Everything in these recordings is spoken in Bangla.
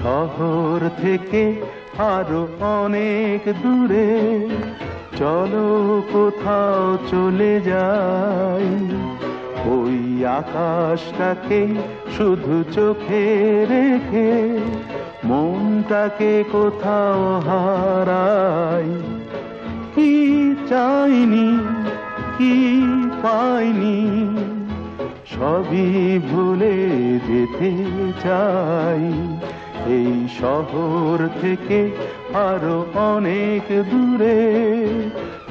শহর থেকে আরো অনেক দূরে চলো কোথাও চলে যাই, ওই আকাশটাকে শুধু চোখে রেখে মনটাকে কোথাও হারাই। কি চাইনি কি পাইনি সবই ভুলে যেতে চাই, এই শহর থেকে আরো অনেক দূরে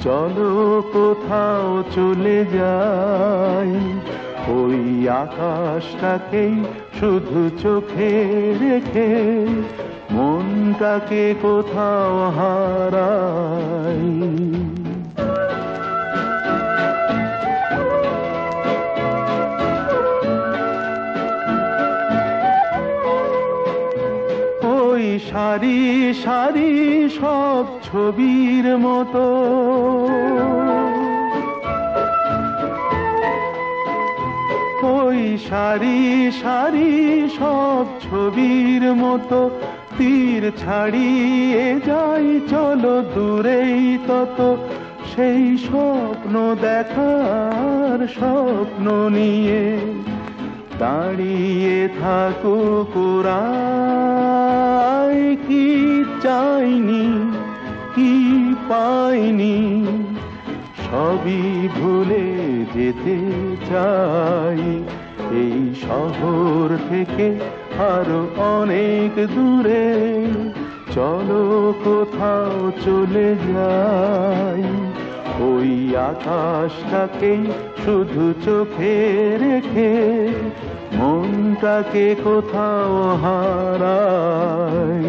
চলো কোথাও চলে যাই, ওই আকাশটাকেই শুধু চোখে রেখে মনটাকে কোথাও হারাই। ওই সারি সারি সব ছবির মতো ওই সারি সারি সব ছবির মতো তীর ছাড়িয়ে যাই চলো দূরেই তত, সেই স্বপ্ন দেখার স্বপ্ন নিয়ে দাঁড়িয়ে থাকুক ওরাই। কি চাইনি কি পাইনি সবই ভুলে যেতে চাই, এই শহর থেকে আরো অনেক দূরে চলো কোথাও চলে যাই, ওই আকাশটাকেই শুধু চোখে রেখে মনটাকে কোথাও হারাই।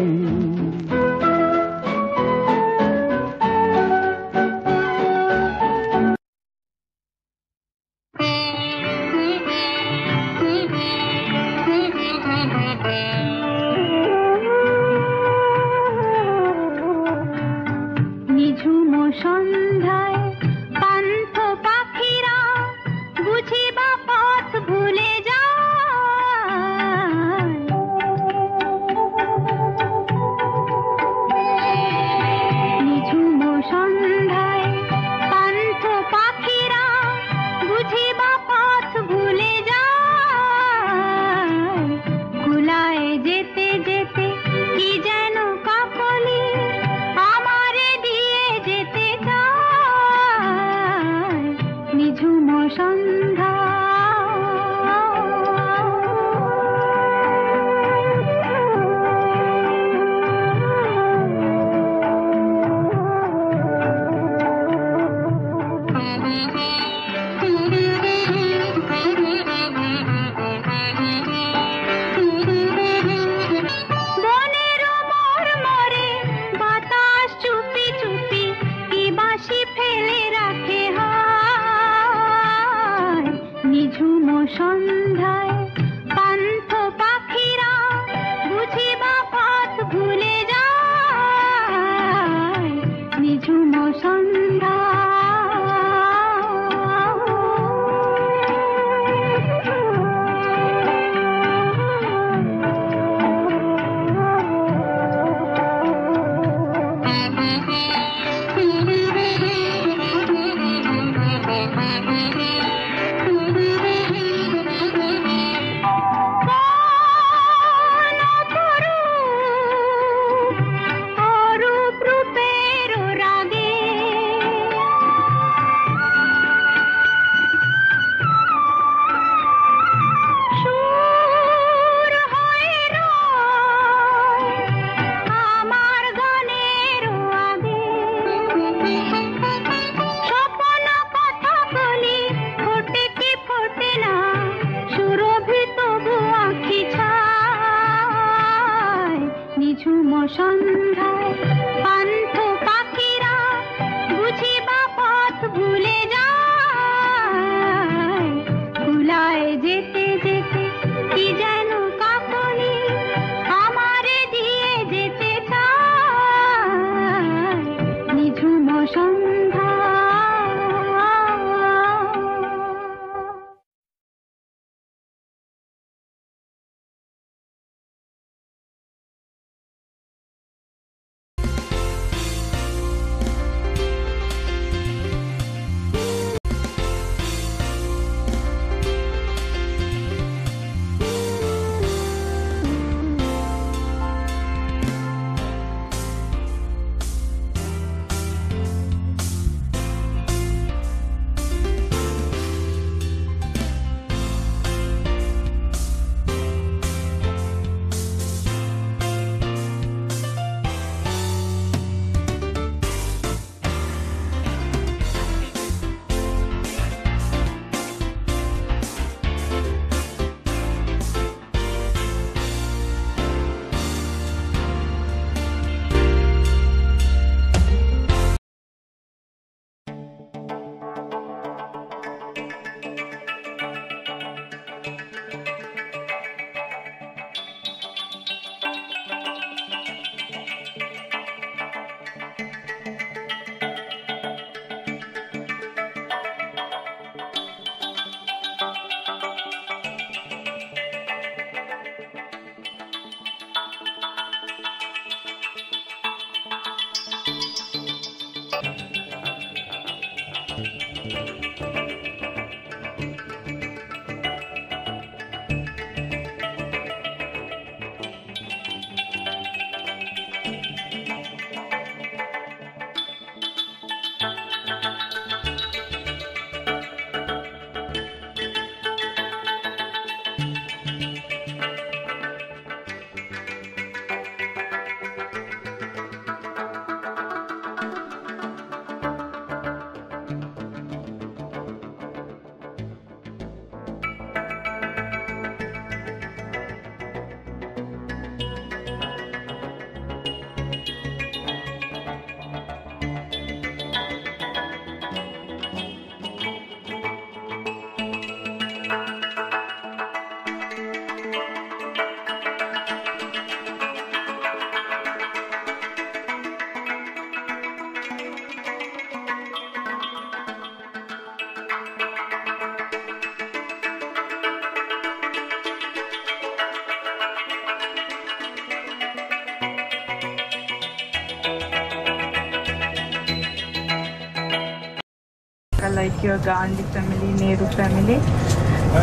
Mahathir Gandhi family, Nehru family.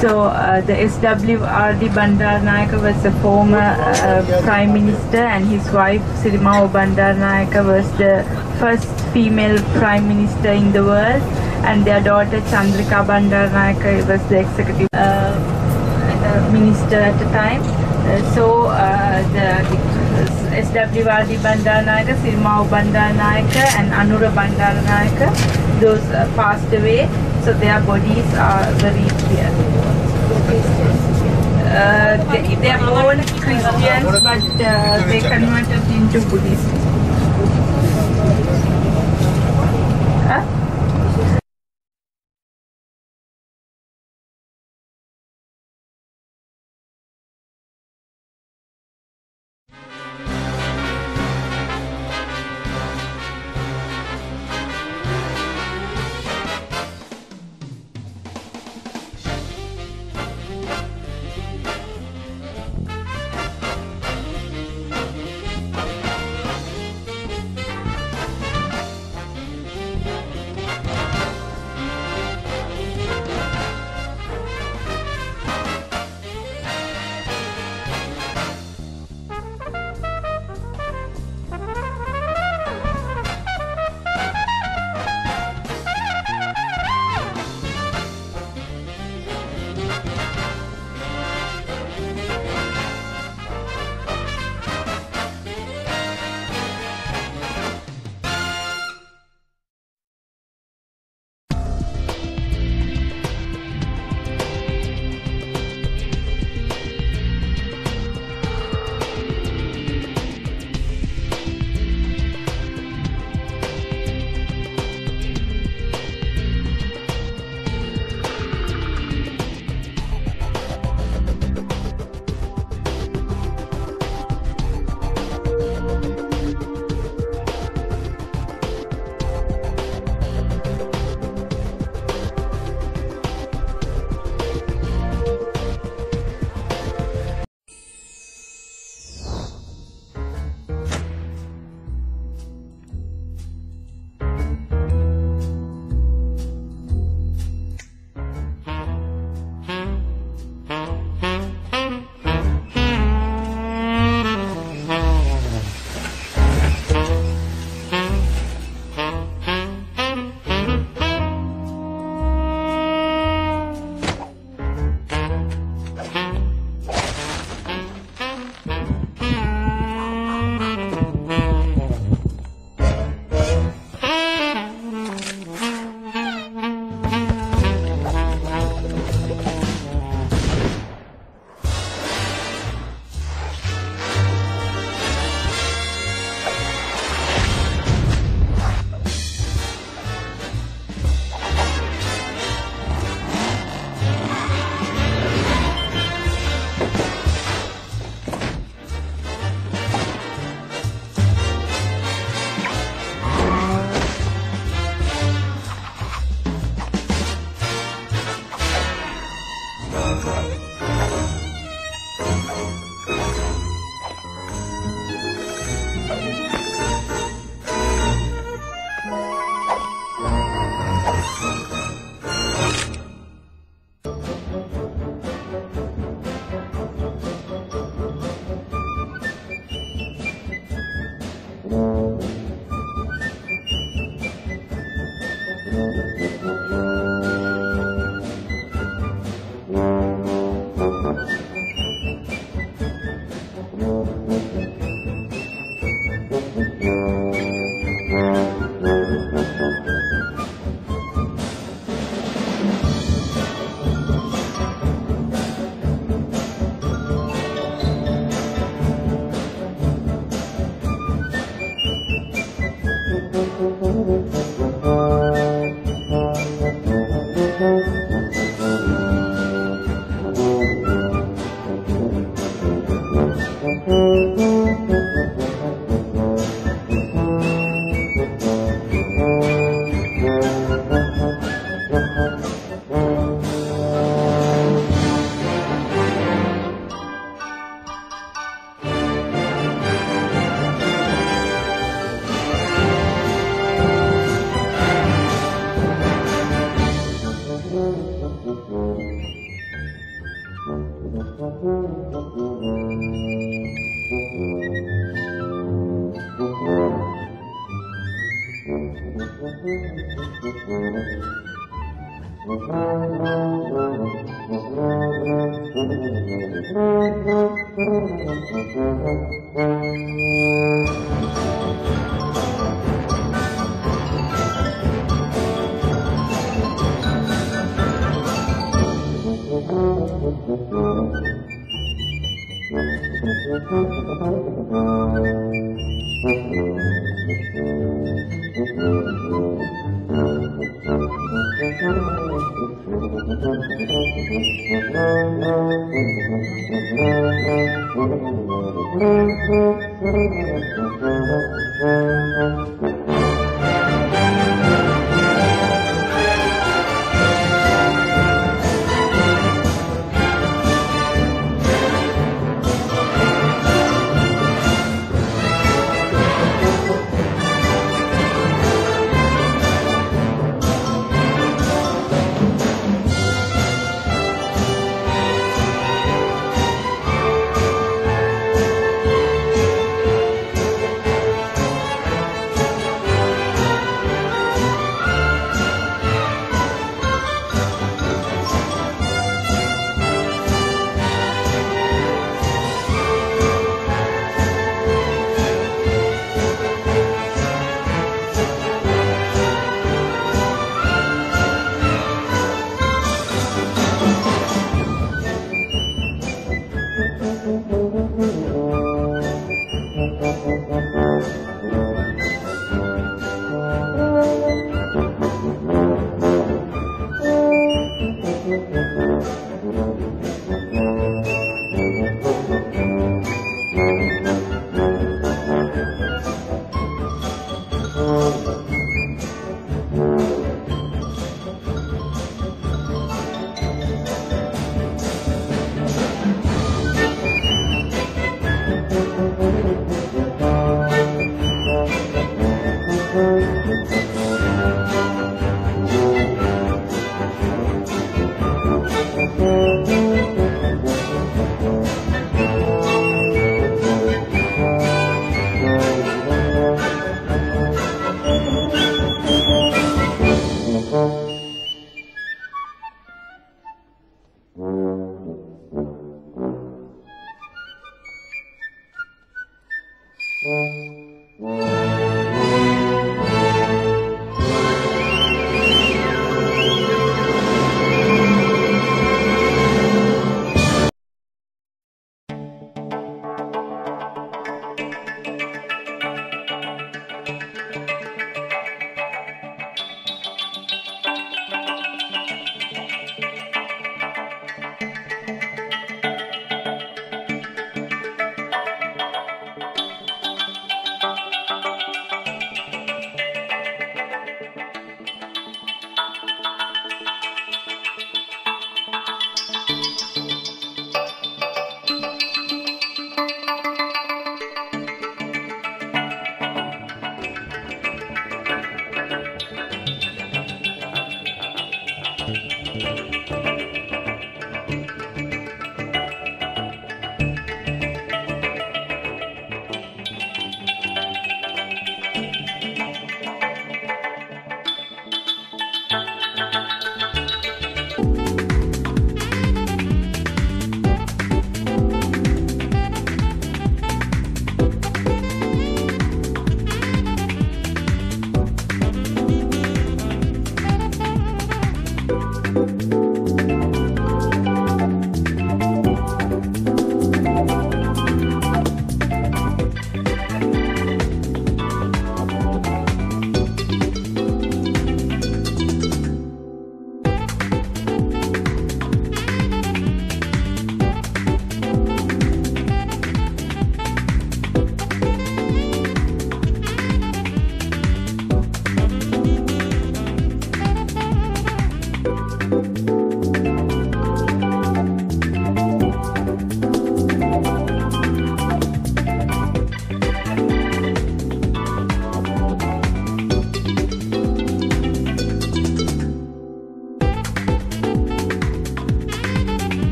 So the SWRD Bandaranaike was the former Prime Minister, and his wife Sirimao Bandaranaike was the first female Prime Minister in the world, and their daughter Chandrika Bandaranaike was the executive minister at the time. The SWRD Bandaranaike, Sirimao Bandaranaike and Anura Bandaranaike, those passed away. So their bodies are buried here. They are all Christians, but they converted into Buddhist. Huh?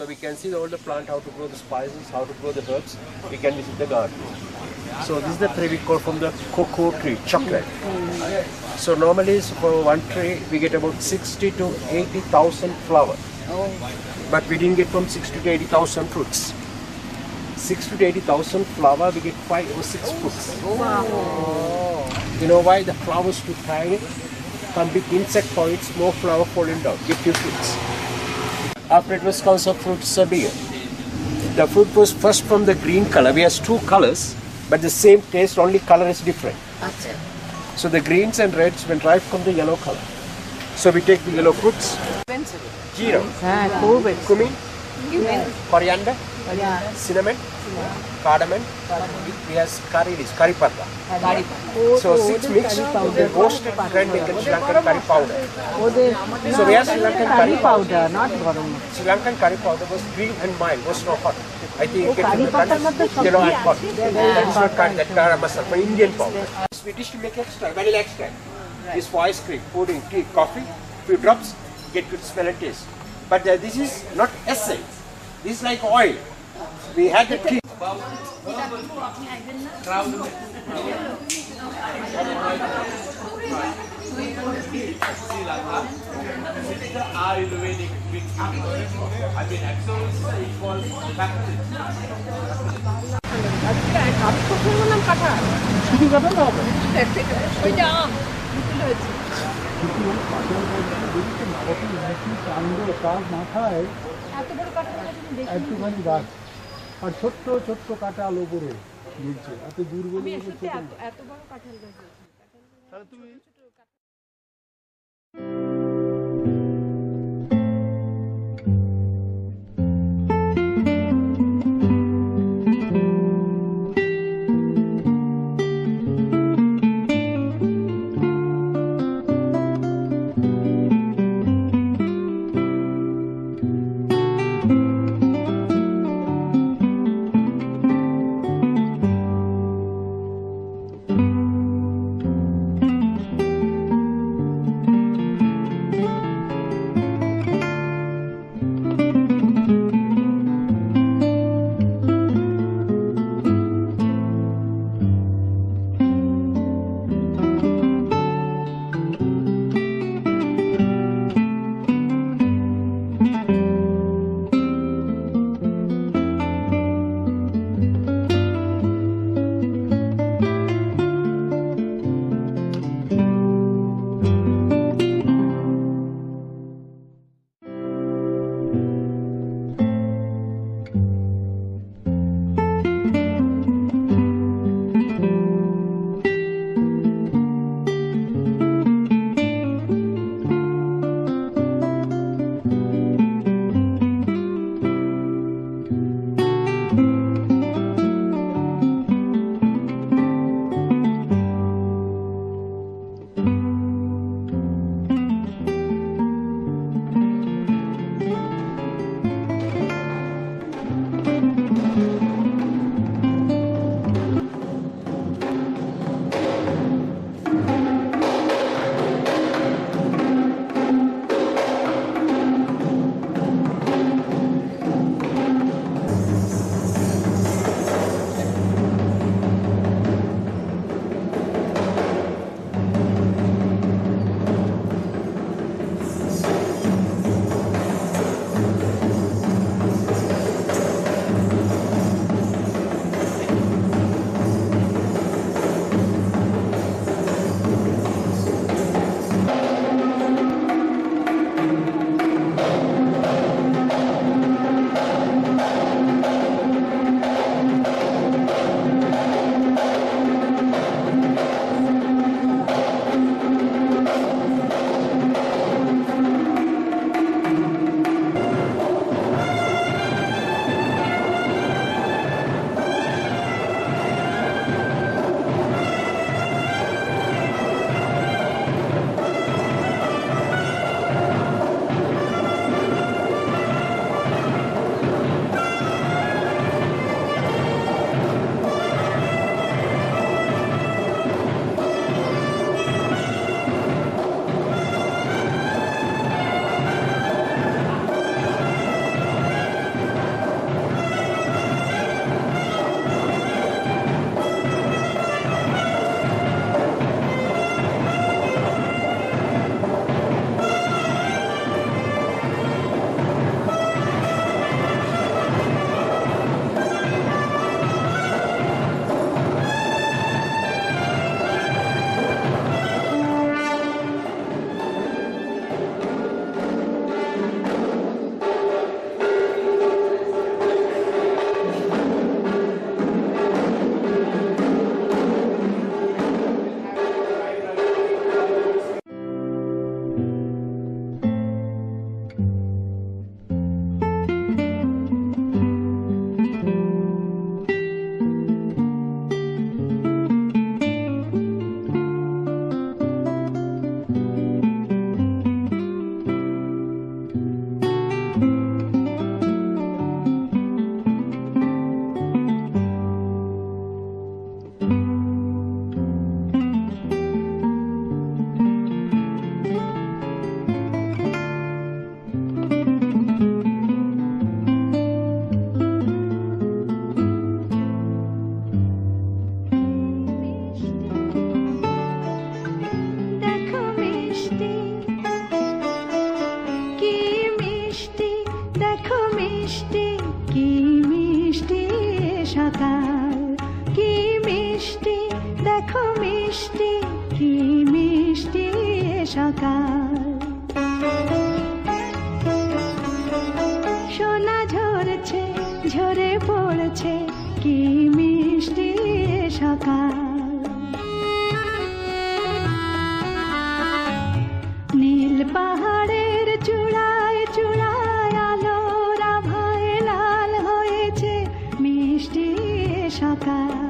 So we can see all the plant, how to grow the spices, how to grow the herbs. We can visit the garden. So this is the tree we call from the cocoa tree, chocolate. So normally for one tree we get about 60 to 80,000 flowers. But we didn't get from 60 to 80,000 fruits. 60 to 80,000 flowers, we get 5 or 6 fruits. You know why? The flowers too tiny. Some big insect points, more flower falling down, get few fruits. After it was comes of fruits are bigger. The fruit was first from the green color. We have 2 colors, but the same taste, only color is different. So the greens and reds went right from the yellow color. So we take the yellow fruits. Jeera, cumin, coriander, cinnamon, cardamom, we have curry leaves, curry patta. So 6 mixed, then roasted, grind making Sri Lankan curry powder. So we have Sri Lankan curry powder, not garam. Sri Lankan curry powder was green and mild, was not hot. I think it gets in the country, yellow and hot. That is not curry, that garam masala, for Indian powder. Swedish to make extract, vanilla extract. This for ice cream, pudding, tea, coffee, few drops, get good smell and taste. But this is not essence. This is like oil. We had the tea. Ayurvedic I mean, actually, it was একটুখানি গাছ আর ছোট্ট ছোট্ট কাঁঠাল উপরে ঝুলছে এত দূর বলে এত বড় কাঁঠাল গাছ তাহলে তুমি দেখো মিষ্টি কি মিষ্টি সকাল সোনা ঝরছে ঝরে পড়ছে কি মিষ্টি সকাল নীল পাহাড়ের চূড়ায় চূড়ায় আলোর আভায় লাল হয়েছে মিষ্টি সকাল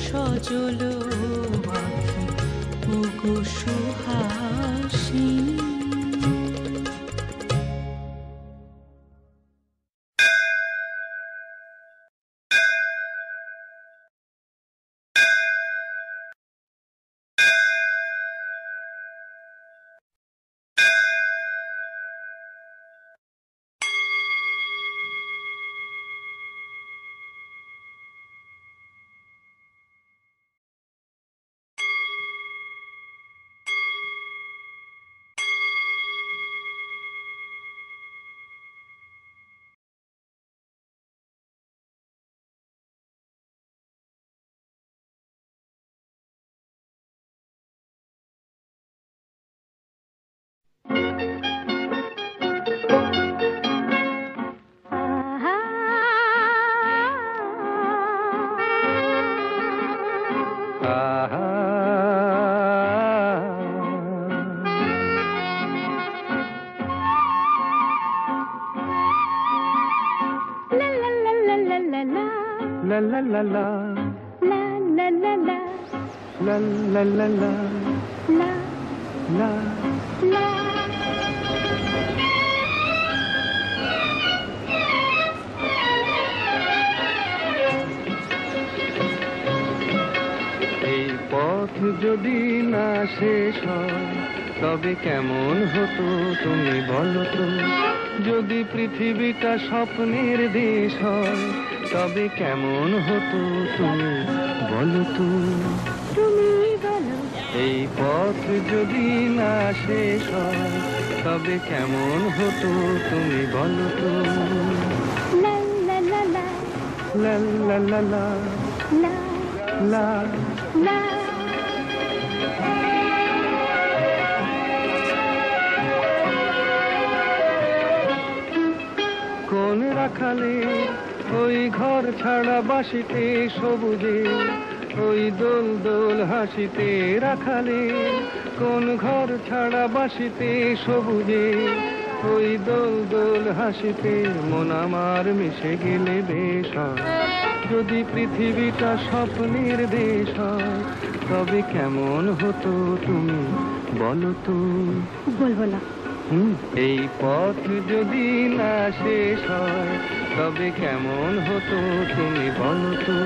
সজল আঁখি ওগো সুহাসিনী। যদি না শেষ হয় তবে কেমন হতো তুমি বলো তো? যদি পৃথিবীটা স্বপ্নের দেশ হয় তবে কেমন হতো তুমি বলো তো? এই পথ যদি না শেষ হয় তবে কেমন হতো তুমি বলো তো? লা লা লা লা লা লা লা। কোন রাখালে ওই ঘর ছাড়া বাসিতে সবুজে ওই দোল দোল হাসিতে রাখালে কোন ঘর ছাড়া বাসিতে সবুজে ওই দোল দোল হাসিতে মন আমার মিশে গেলে বেশ হয়। যদি পৃথিবীটা স্বপ্নের দেশ হয় তবে কেমন হতো তুমি বলো তো? বলবো না। এই পথ যদি না শেষ হয় তবে কেমন হতো তুমি বলো তো?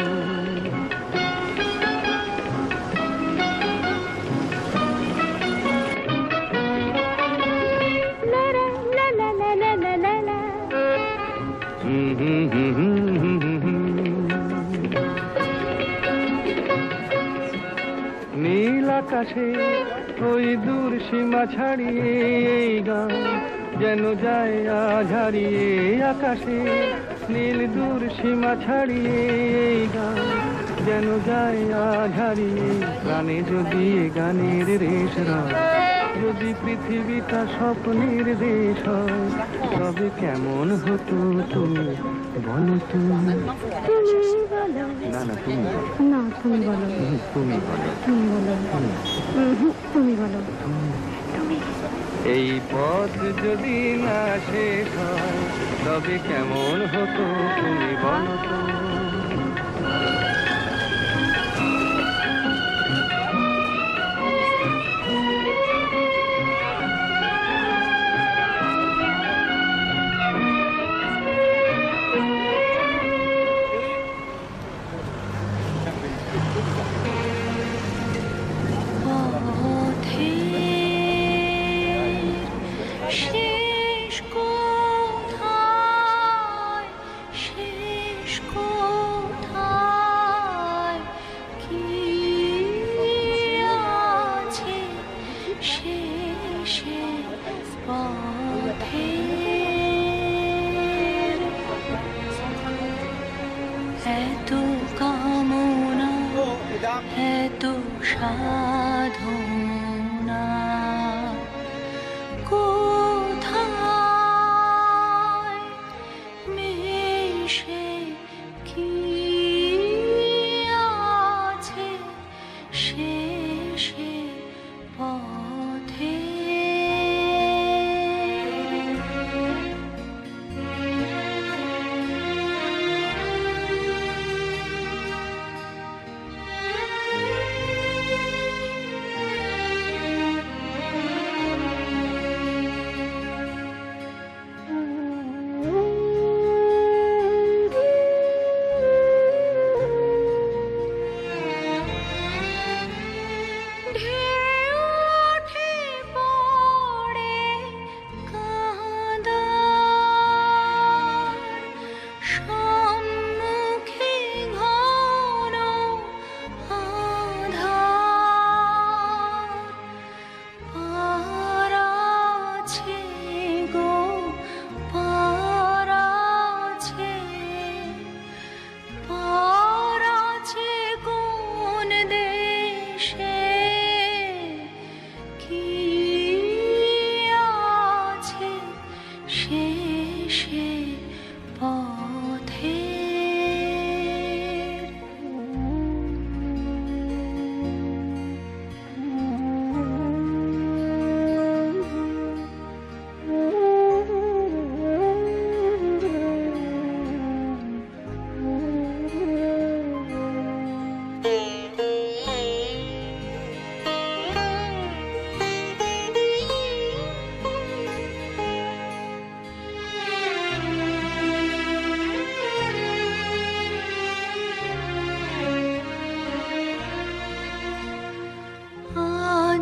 নীল আকাশে ওই দূর সীমা ছাড়িয়ে এই গান যেন যায় আজ হারিয়ে। আকাশে নীল দূর সীমা ছাড়িয়ে এই গান যেন যায় আজ হারিয়ে। গানে যদি গানের রেশ হয় যদি পৃথিবীটা স্বপ্নের দেশ হয় তবে কেমন হতো তুমি বলো তো? না না তুমি না, তুমি বলো। তুমি বলো। তুমি বলো। তুমি বলো। এই পথ যদি না শেষ হয় তবে কেমন হতো তুমি বলো তো? এত সাধনা কোথায় মিশে কি আছে শেষে পথে?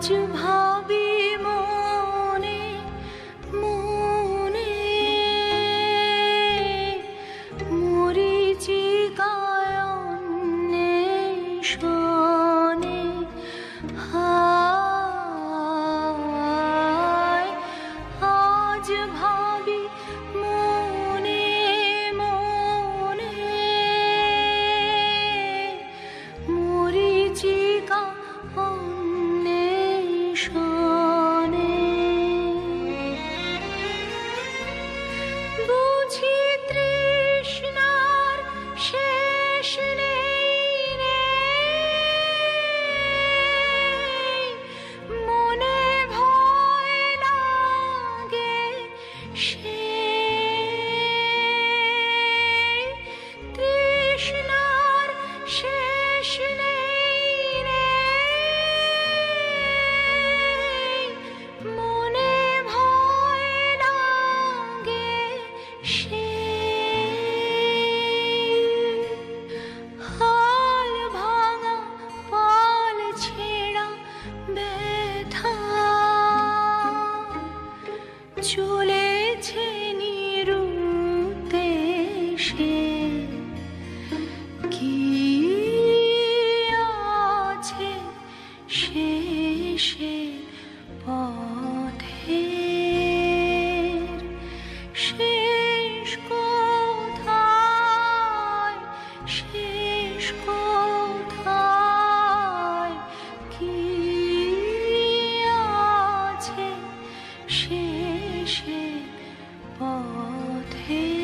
আজ ভাবি মনে মনে মরীচিকায় অন্বেষণে হায় আজ ভাবি মনে মনে মরীচিকা অন্বেষণে বুঝি তৃষ্ণার শেষ নেই রে মনে ভয় লাগে সেই তৃষ্ণার শেষ নেই রে মনে ভয় লাগে সেই হাল ভাঙা পাল ছেঁড়া ব্যথা চলেছে নিরুতে সে কি আছে শেষে পথের শেষ কোথায় শেষ কোথায় কি আছে শেষে পথের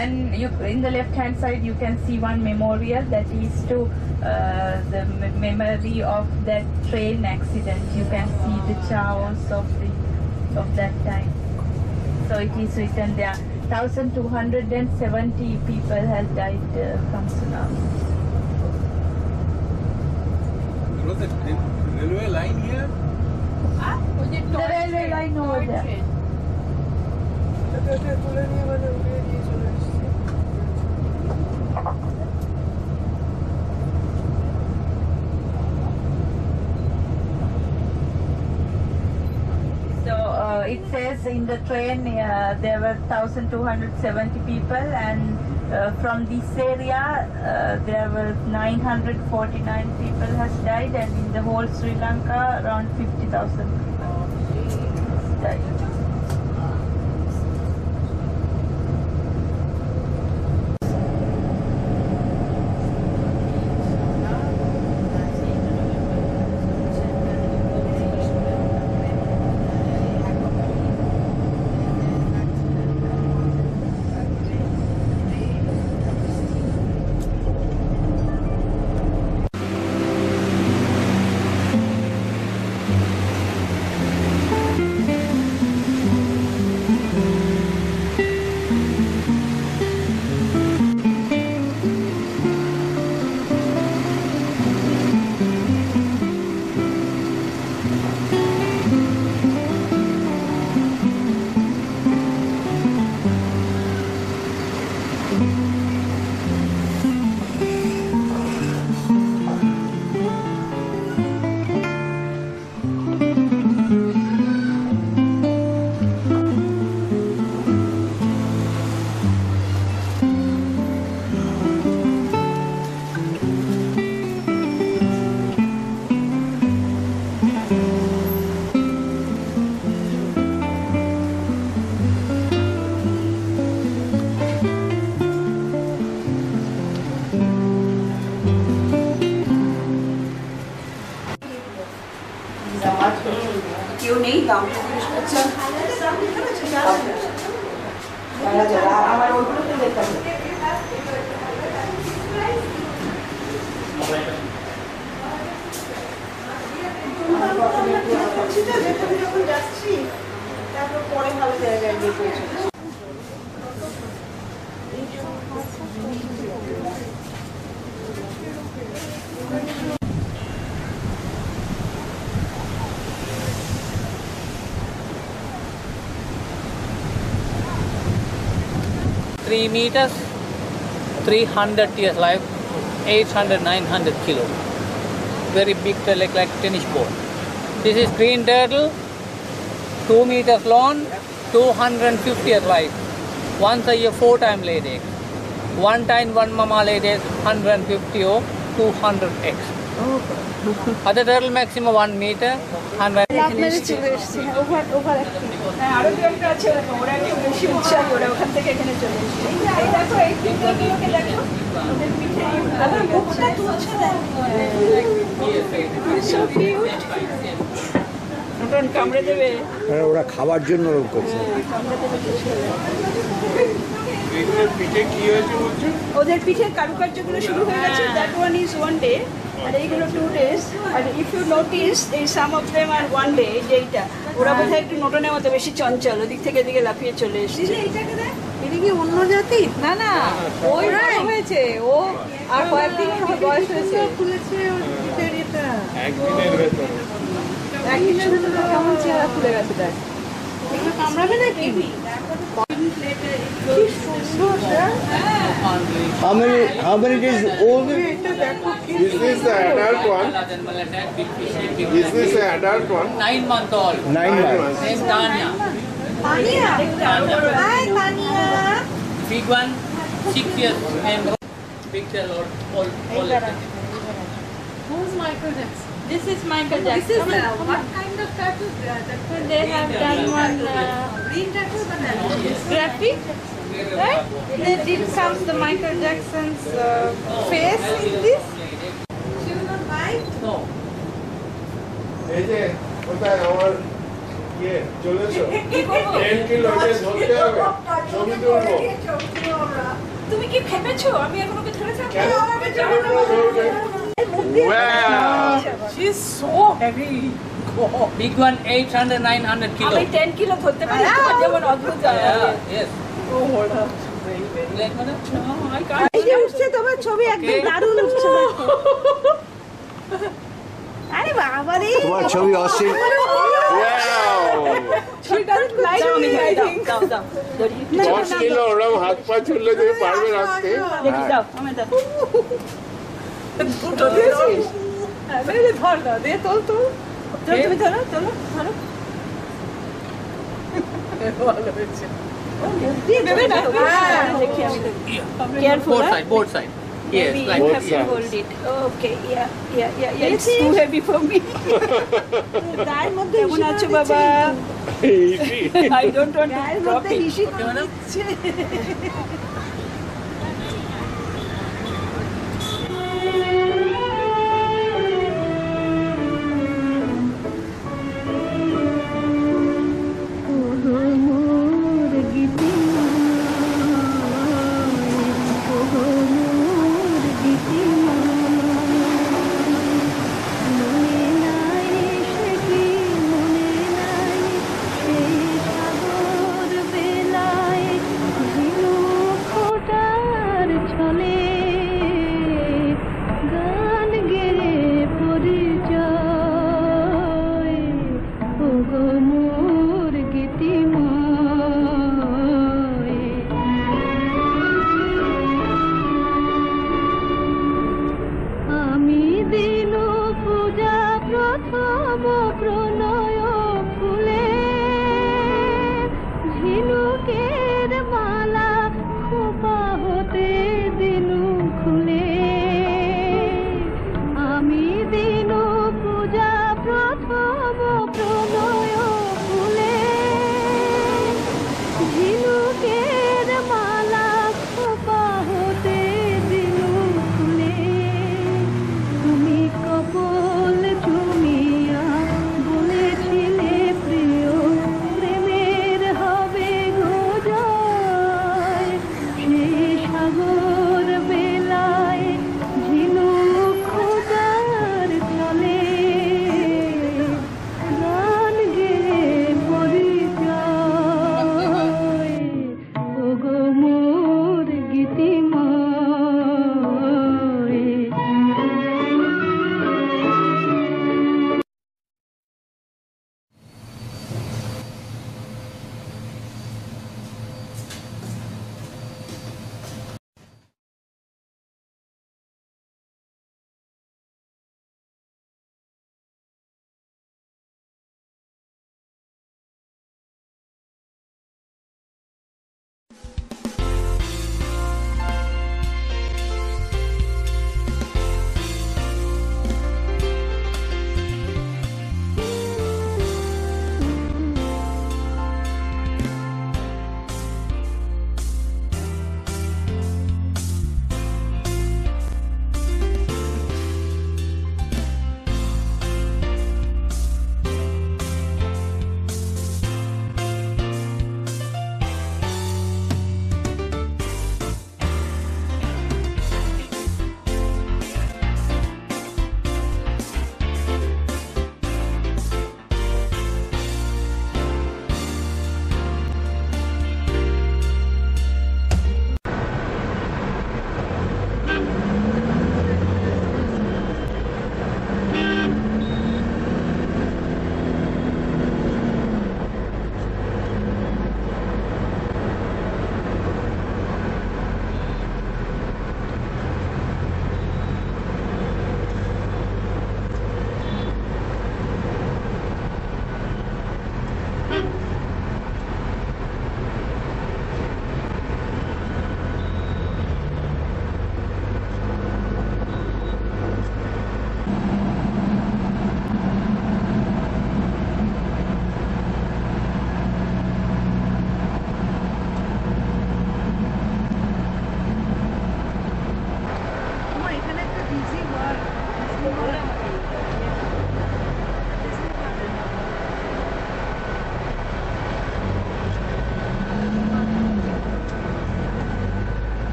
and in the left hand side you can see one memorial that is to the memory of that train accident. You can see the chaos of that time. So it is written there. 1,270 people have died from tsunami. Was the railway line here? The railway line over there. It says in the train there were 1,270 people, and from this area there were 949 people has died, and in the whole Sri Lanka around 50,000 people died. क्यों नहीं दाम अच्छा পরে ভালো জায়গায় গিয়ে পৌঁছে 3 meters, 300 years life, 800, 900 kilo. Very big, like tennis ball. This is green turtle, 2 meters long, 250 years life. Once a year, 4 times laid eggs. One time, one mama laid eggs, 150 or 200 eggs. Other turtle maximum 1 meter, 100. আরো দু একটা আছে ওরা একটু বেশি উৎসাহী ওরা ওখান থেকে এখানে চলে এসেছে এই দেখো এই তিনগুলোকে দেখো ওদের পিঠে আবার মুখটা তুলছে ওটা কামড়ে দেবে ওরা খাবার জন্য রোগ করছে কামড়ে দেবে পিঠে কি হয়েছে বলছো ওদের পিঠের কারুকার্যগুলো শুরু হয়ে গেছে দ্যাট ওয়ান ইজ 1 day আর এইগুলো 2 days আর ইফ ইউ নোটিস এই সাম অফ देम আর 1 day যেটা ওরা বোধহয় একটু নোটনের মতো বেশি চঞ্চল ওদিক থেকে এদিকে লাফিয়ে চলে এসেছে এইটাকে দেখ এটা কি অন্য জাতি না না ওই হয়েছে ও আর কয়েকদিন বয়স হয়েছে খুলেছে ওর পিঠের এটা একদিনের ভেতরে একদিনের ভেতরে কেমন চেহারা খুলে গেছে দেখ এগুলো কামড়াবে নাকি How many days old? Is this the adult one? Is this the adult one? 9 months old. 9 months. Name Tanya. Hi Tanya. Big one, 6 years. Name big tail all. Who's Michael Jackson? This is Michael Jackson. This is what kind of tattoo? They have done one Green tattoo graphic. Right? They did come the Michael Jackson's face in this. She will not bite? No. এই যে কোথায় আমার চলেছো 10 কিলো ধরতে হবে ছবি তুলবো তুমি কি খেপেছো? আমি এখন ওকে ধরে থাকবো? Wow. She's so heavy. Big one 800, 900 kilo. আমি 10 কিলো ধরতে পারি, তোমার যেমন অদ্ভুত Yeah, yes. Like madam? এই যে উঠছে তোমার ছবি একদম দারুণ উঠছে দেখো। আরে বাবা রে। তোমার ছবি অস্থির। Wow. She doesn't like me, I think. দাও দাও 10 কিলো ওরম হাত পা ছুড়লে তুমি পারবে রাখতে? দেখি দাও আমি দাও দুটো দিয়েছিস? হ্যাঁ, দে ধর না, দে তোল তোল। তুমি ধরো ধরো ধরো ভালো হয়েছে। দিয়ে দেবে না? হ্যাঁ। দেখি আমি careful Both side. Yes, Maybe like you Both have to sides. hold it. Okay, yeah. It's too heavy for me. গায়ের মধ্যে কেমন আছো বাবা? I don't want to drop it. Okay, madam? সাগর বেলায় ঝিনুক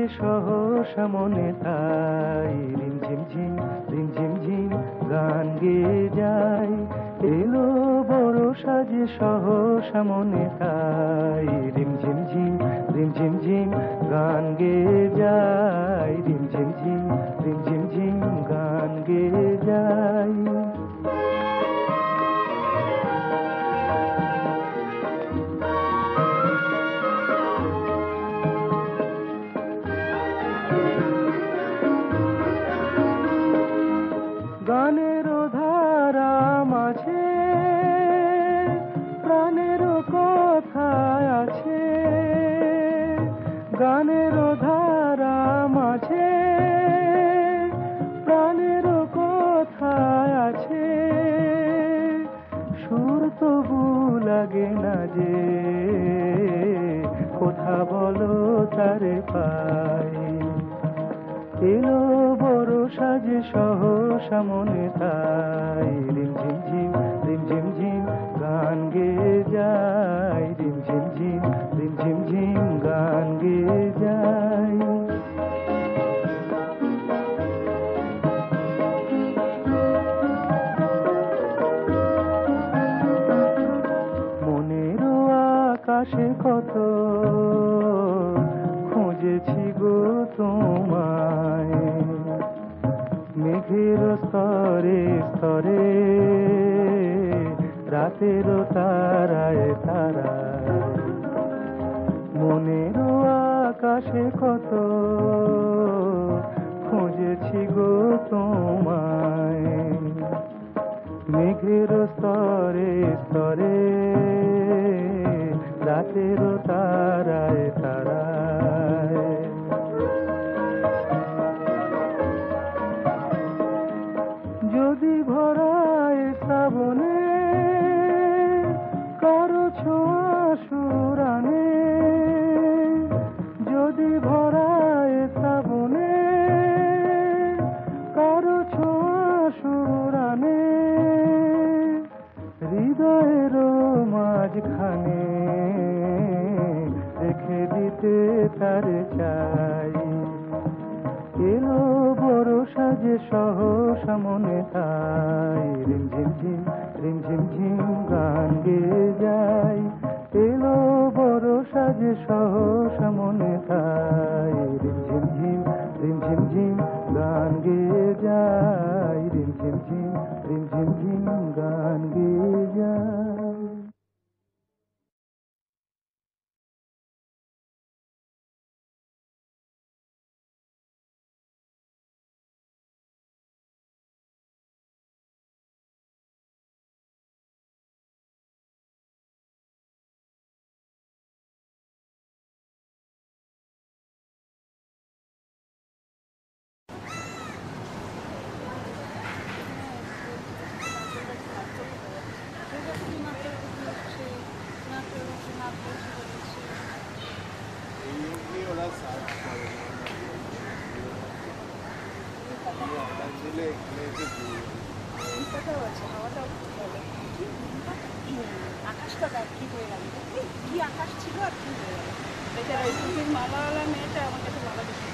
সাজে সহসা মনে তাই রিমঝিম ঝিম গান গেয়ে যায় এলো বড় সাজে সহসা মনে তাই রিমঝিম ঝিম গান গেয়ে যায় রিমঝিম ঝিম গান গেয়ে যায় গানের ধারা মাঝে প্রাণের কথা আছে গানের ধারা মাঝে প্রাণের কথা আছে সুর তবু লাগে না যে কথা বলো তারে পাই এলো বড় সাজে সহসা মনে তাই রিমঝিম ঝিম গান গেয়ে যায় রিমঝিম ঝিম গান গেয়ে যায় মনেরও আকাশে কত খুঁজেছি গো তোমায় মেঘের স্তরে স্তরে রাতের তারায় তারায় মনেরও আকাশে কত খুঁজেছি গো তোমায় মেঘের স্তরে স্তরে রাতের তারায় তারায় যদি ভরায় শ্রাবণে কারো ছোঁয়া সুরানে যদি ভরায় শ্রাবণে কারো ছোঁয়া সুরানে হৃদয়ের মাঝখানে রেখে দিতে তারে চাই এলো বড় সাজে সহসা মনে তাই রিমঝিম গান গেয়ে যায় এলো বড় সাজে সহসা মনে তাই রিমঝিম গান গেয়ে যায় রিমঝিম গান গেয়ে যায় আকাশটা দেখ কি হয়ে গেল কি আকাশ ছিল আর কি হয়ে গেল বেচারা স্কুটির মালাওয়ালা মেয়েটা আমার কাছে মালা বেশি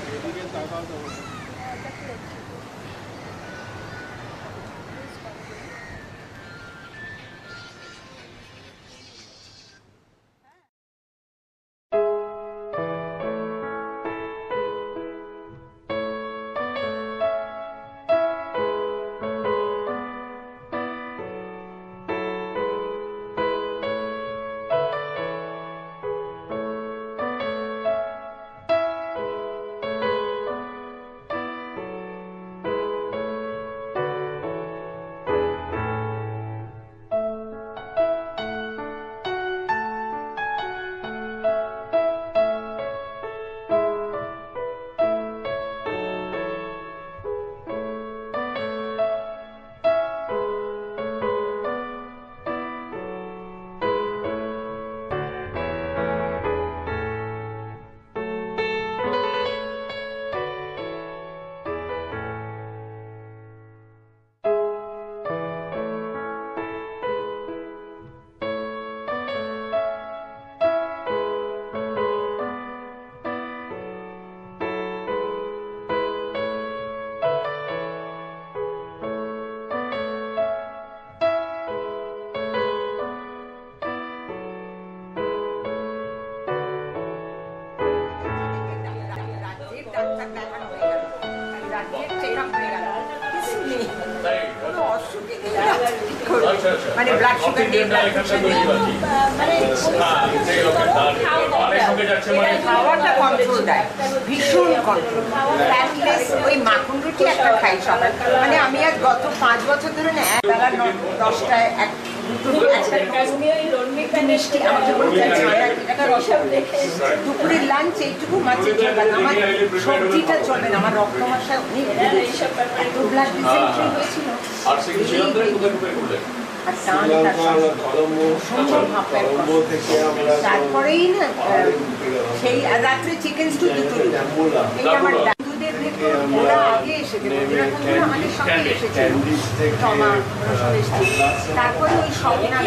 মানে ব্লাড সুগার নেই, ব্লাড প্রেশার নেই, মানে খাওয়াটা কন্ট্রোল দেয়, ভীষণ কন্ট্রোল। ফ্যাটলেস ওই মাখন রুটি একটা খাই সকাল, মানে আমি আজ গত 5 বছর ধরে না একবেলা 10টায় মিষ্টি আমাকে বলতে দুপুরের লাঞ্চ এইটুকু মাছের ঝোল, আমার সবজিটা চলবে না, আমার রক্তমাশা এত ব্লাড ডিসেন্ট্রি হয়েছিল আর তারপরেই না সেই রাত্রে চিকেন স্টু দুটো এই আমার দাদুদের ওরা আগে এসেছে, আমাদের সঙ্গে এসেছে, তারপরে ওই স্বপ্না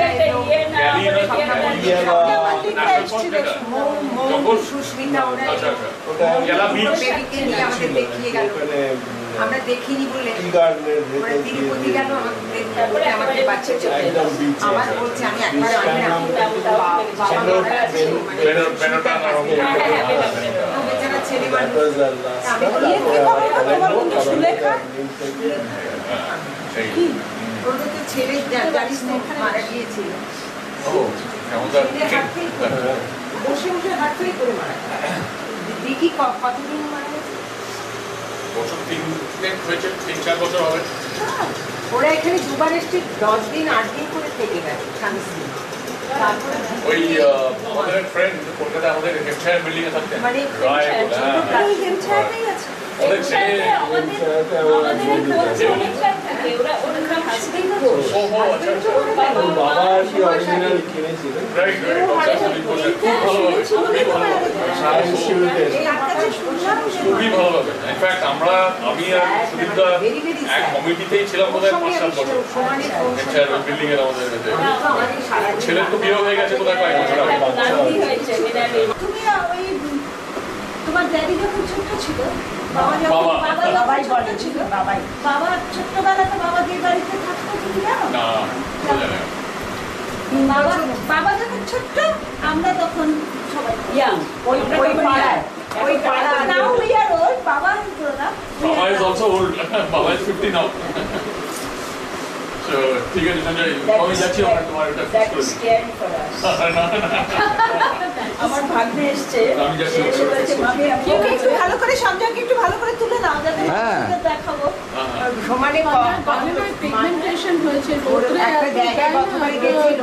সুস্মিতা ওরা বেবিকে নিয়ে আমাদের দেখিয়ে গেল, আমরা দেখিনি বলে ওরা তিরুপতি গেল আমাদের বাচ্চা চলে আমার বলছে আমি একবার বেচারা ছেলে মানুষ আমি ওদের তো ছেলে জানিস না মারা গিয়েছিল, বসে বসে হাঁটতেই করে মারা দেখি কতদিন মারা গেছে, ওরা এখানে দুবার এসছে 10 দিন 8 দিন করে থেকে গেছে স্বামী স্ত্রী। ওই আমাদের ফ্রেন্ড কলকাতায় আমাদের হেমশায়ার বিল্ডিং এ থাকতেন, মানে হেমশায়ারেই আছে ওদের ছেলে বাবা কি অরিজিনাল কিনেছিলেন, খুবই ভালো হবে। ইনফ্যাক্ট আমি আর সুদীপদা এক কমিটিতেই ছিলাম বোধহয় 5-7 বছর হেমশায়ার বিল্ডিং এর আমাদের মধ্যে। ছেলের তো বিয়ে হয়ে গেছে বোধহয় কয়েক বছর আগে। তুমি ওই তোমার ড্যাডি যখন ছোট ছিল, বাবা ছিল, বাবা ছোট্টবেলাতে বাবা যে বাড়িতে থাকতো তুমি জানো না, বাবা যখন ছোট্ট আমরা তখন সবাই ওই পাড়া নাও উই আর ওল্ড, বাবা পুরো না, Baba is also old. Baba is 50 now. So, ঠিক আছে সঞ্জয়, আমি যাচ্ছি আমরা তোমার এটা ফিক্স করে দিই। আমার ভাগ্নে এসছে, আমি যাচ্ছি একটু ভালো করে সঞ্জয়কে একটু ভালো করে তুলে নাও যাতে দেখাবো সমানে পিগমেন্টেশন হয়েছে, একটা জায়গায় গতবারে গেছিল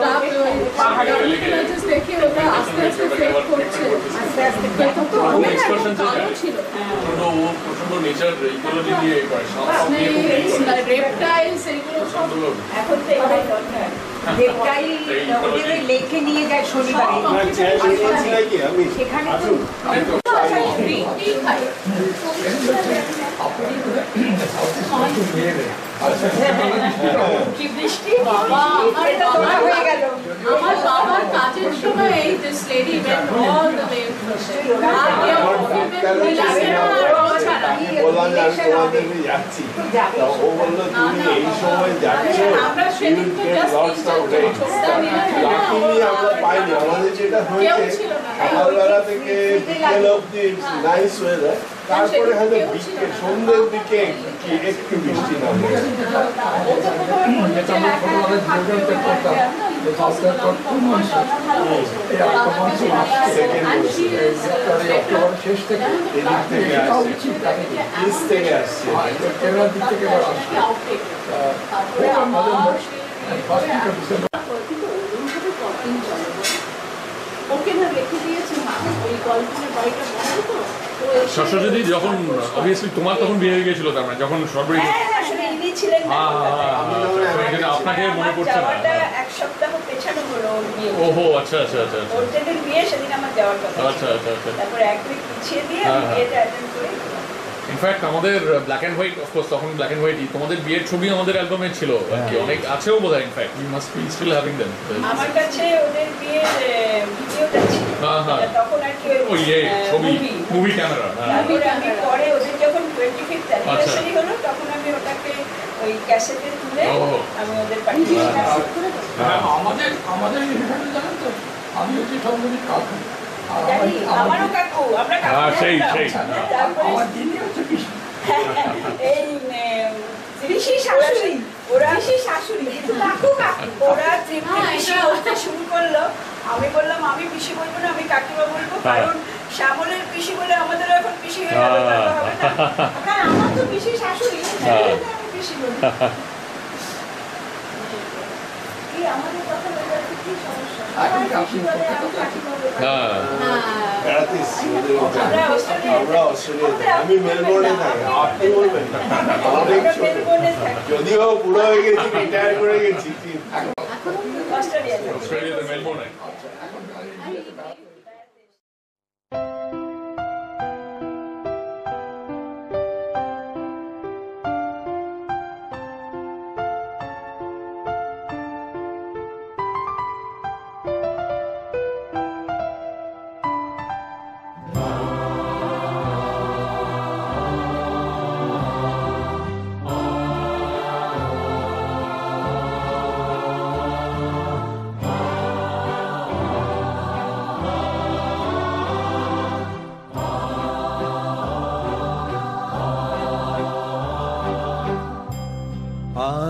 পাহাড়ে দেখে ওটা আস্তে আস্তে ফেড করছে, আস্তে আস্তে এক্সপ্রেশন ছিল। ও প্রচন্ড নেচার ইকোলজি দিয়ে করে সব দিয়ে রেপটাইলস এগুলো সব এখন তো এটাই দরকার। রেপটাইল ওদের ওই লেকে নিয়ে যায় শনিবারে, সেখানে তো কি বৃষ্টি বাবা হয়ে গেল। আমার বাবার কাজের সময় this lady went all the way বললাম যে আমি তোমাদের যাচ্ছি, ও বললো তুমি এই সময় যাচ্ছ, লাকিলি আমরা পাইনি, আমাদের যেটা হয়েছে সকালবেলা থেকে বিকেল অব্দি নাইস ওয়েদার, তারপরে হয়তো সন্ধ্যের দিকে একটু বৃষ্টি নামে। শেষ থেকে এদিক থেকে আসছে কেরালার দিক থেকে ওকে না রেখে দিয়েছে মা, ওই গল্পের বাড়িটা বন্ধ তো সরস্বতী যখন অবভিয়াসলি তোমার তখন বিয়ে হয়ে গিয়েছিল, তার মানে যখন সর্বই আসলে ইনি ছিলেন না, আপনাকে মনে পড়ছে না, এক সপ্তাহ পেছানো হলো ওর বিয়ে। ওহো আচ্ছা আচ্ছা আচ্ছা ওর যেদিন বিয়ে সেদিন আমার যাওয়ার কথা, আচ্ছা আচ্ছা আচ্ছা। তারপর এক উইক পিছিয়ে দিয়ে আমি বিয়েটা অ্যাটেন্ড করে। ইনফ্যাক্ট আমাদের ব্ল্যাক অ্যান্ড হোয়াইট, অফকোর্স তখন ব্ল্যাক অ্যান্ড হোয়াইটই, তোমাদের বিয়ের ছবি আমাদের অ্যালবামে ছিল আর কি, অনেক আছেও বোধহয়। In fact you must be still having them. আমার কাছে ওদের বিয়ের ভিডিওটা ছিল, তখন আর কি ওই ছবি মুভি ক্যামেরা। তারপরে আমি পরে ওদের যখন 25th অ্যানিভার্সারি হলো তখন আমি ওটাকে ওই ক্যাসেটে তুলে আমি ওদের পাঠিয়ে আমাদের এখানে জানেন তো, আমি হচ্ছি সর্বদিক কাকু, আমারও কাকু, আমরা কাকু। সেই এই ওরা পিসি বলতে শুরু করলো, আমি বললাম আমি পিসি বলবো না, আমি কাকিমা বলবো, কারণ শ্যামলের পিসি বলে আমাদেরও এখন পিসি হয়ে গেল, হবে না, কারণ আমার তো পিসি শাশুড়ি, আমি পিসি বলবো। কি আমাদের কথা বলে যাচ্ছে, কি সমস্যা? আমি মেলবোর্নে থাকি, আপনি বলবেন অনেক ছোট, যদিও বুড়ো হয়ে গেছি, রিটায়ার করে গেছি, অস্ট্রেলিয়াতে মেলবোর্নে।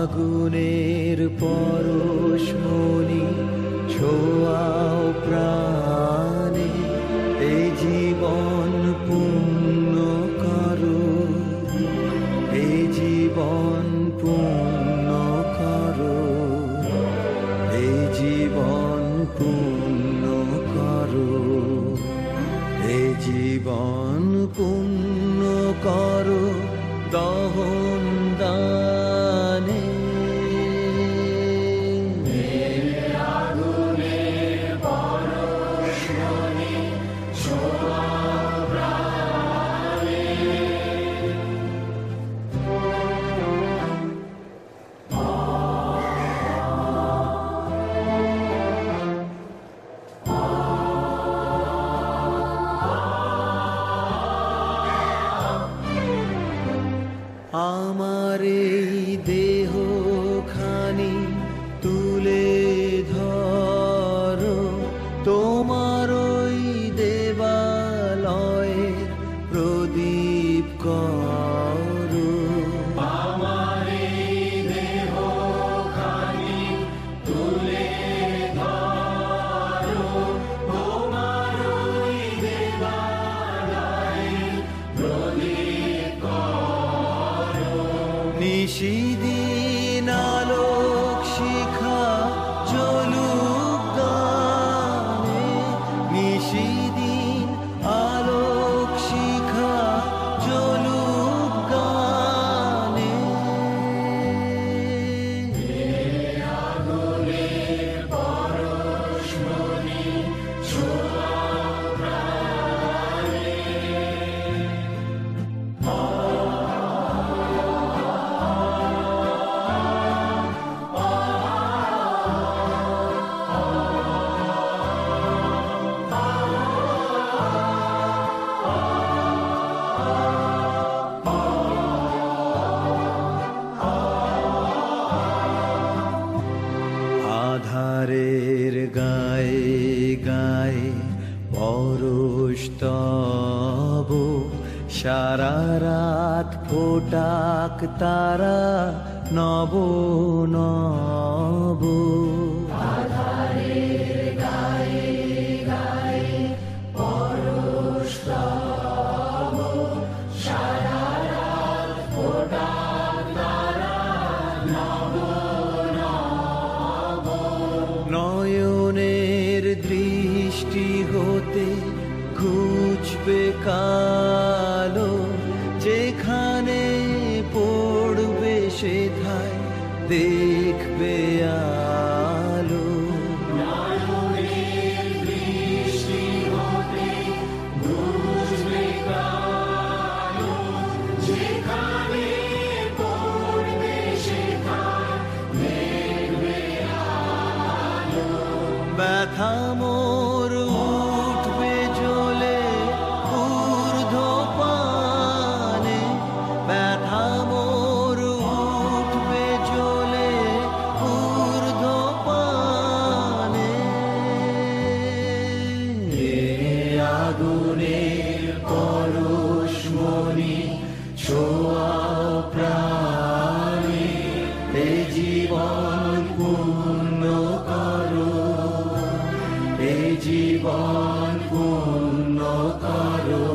আগুনের পরশমণি ছোঁয়াও প্রাণে, এই জীবন পূর্ণ করো, এই জীবন পূর্ণ করো, এই জীবন পূর্ণ করো, এই জীবন পূর্ণ করো দহন দানে। আমার এই দেহ খানি তুলে ধরো, তোমার ওই দেবালয়ের প্রদীপ করো। আমার এই দেহ খানি তুলে ধরো, তোমার ওই দেবালয়ের প্রদীপ করো। নিশিদিন আলোক শিখা জ্বলুক গানে, নিশিদিন আলোক শিখা জ্বলুক গানে। আগুনের পরশমণি ছোঁয়াও প্রাণে। আধারের গায়ে গায়ে পরশ তব, সারা রাত ফোটাক তারা নব নব। আধারের গায়ে গায়ে পরশ তব, সারা রাত ফোটাক তারা নব নব। নয়নের দৃষ্টি হতে ঘুচবে কালো, যেখানে পড়বে সেথায় দেখবে আলো। নয়নের দৃষ্টি হতে ঘুচবে কালো, যেখানে পড়বে সেথায় দেখবে আলো। ব্যথা মোর উঠবে জ্বলে ঊর্ধ্বপানে, ব্যথা মোর উঠবে জ্বলে ঊর্ধ্বপানে। আগুনের পরশমণি ছোঁয়াও প্রাণে। জীবন পূর্ণ করো,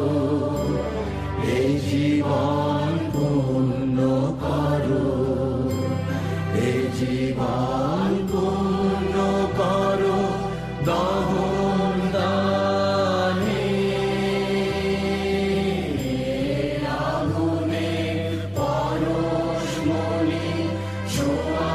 এই জীবন পূর্ণ করো, এই জীবন পূর্ণ করো দহন দানে, আগুনে পরশমণি ছোঁয়া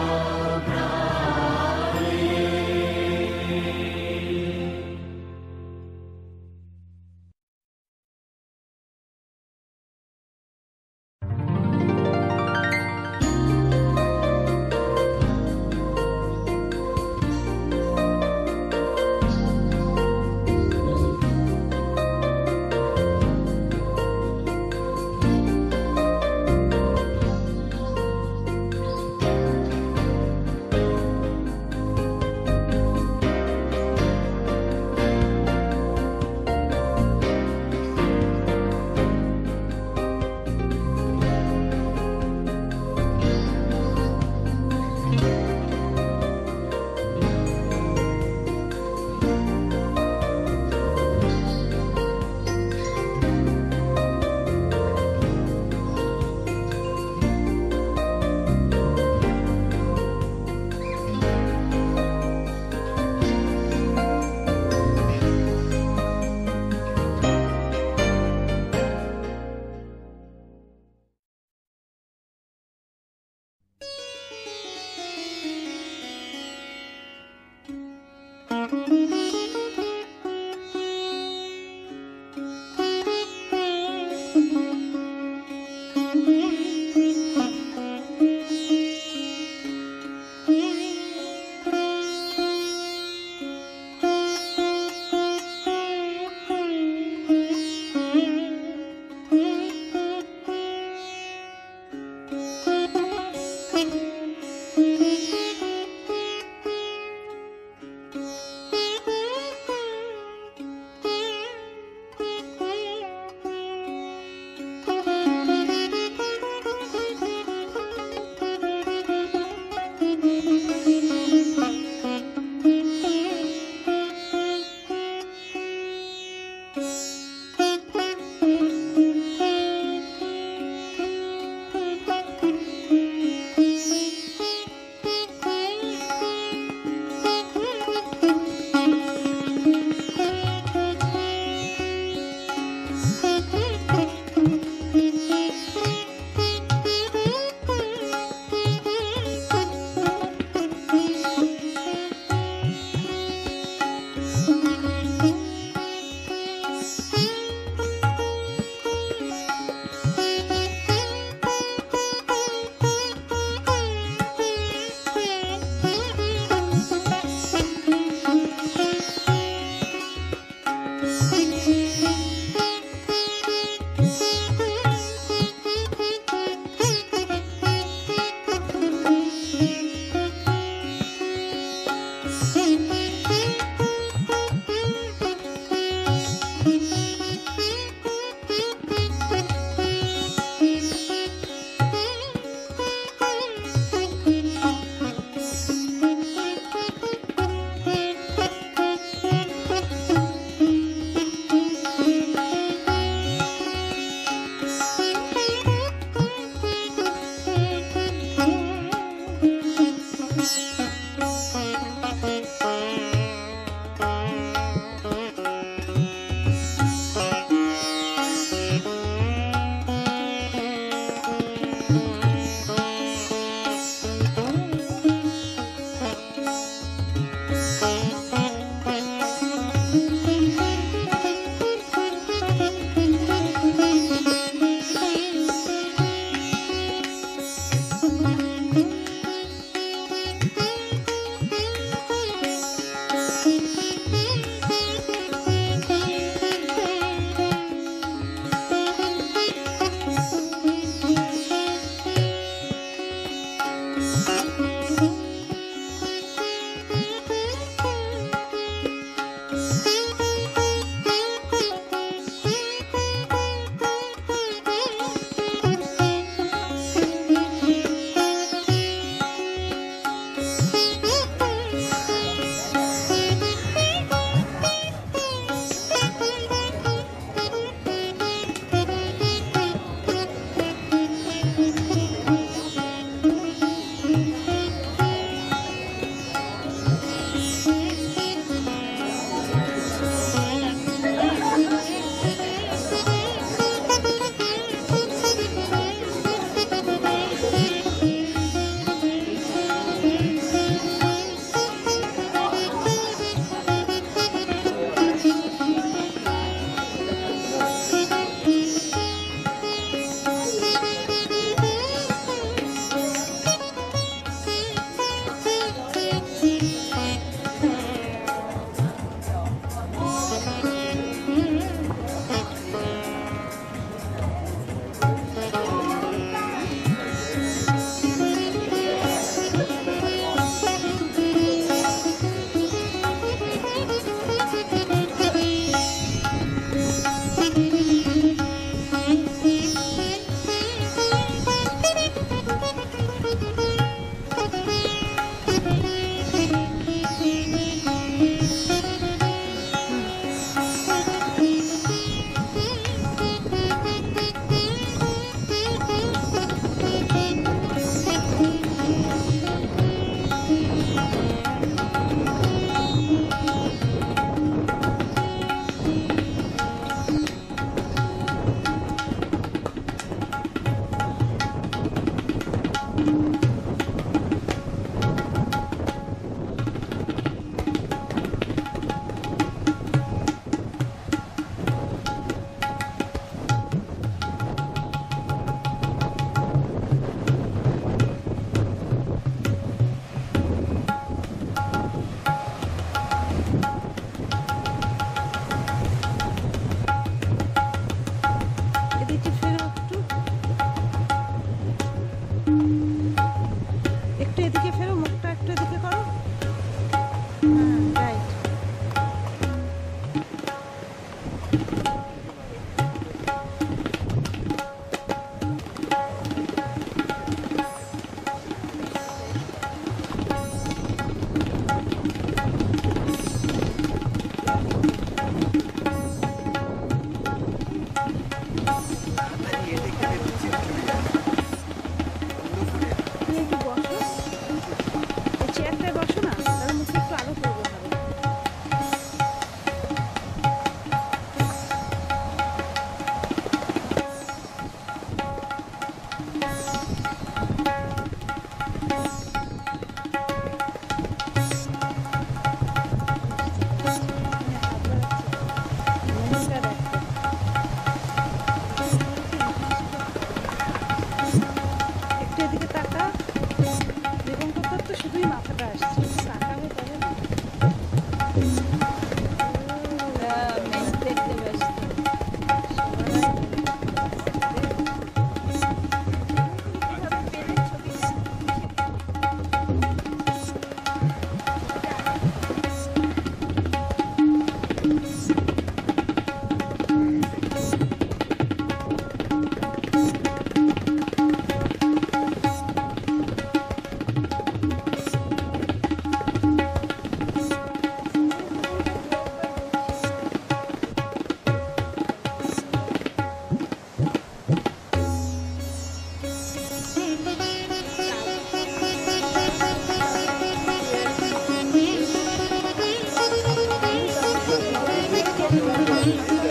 এই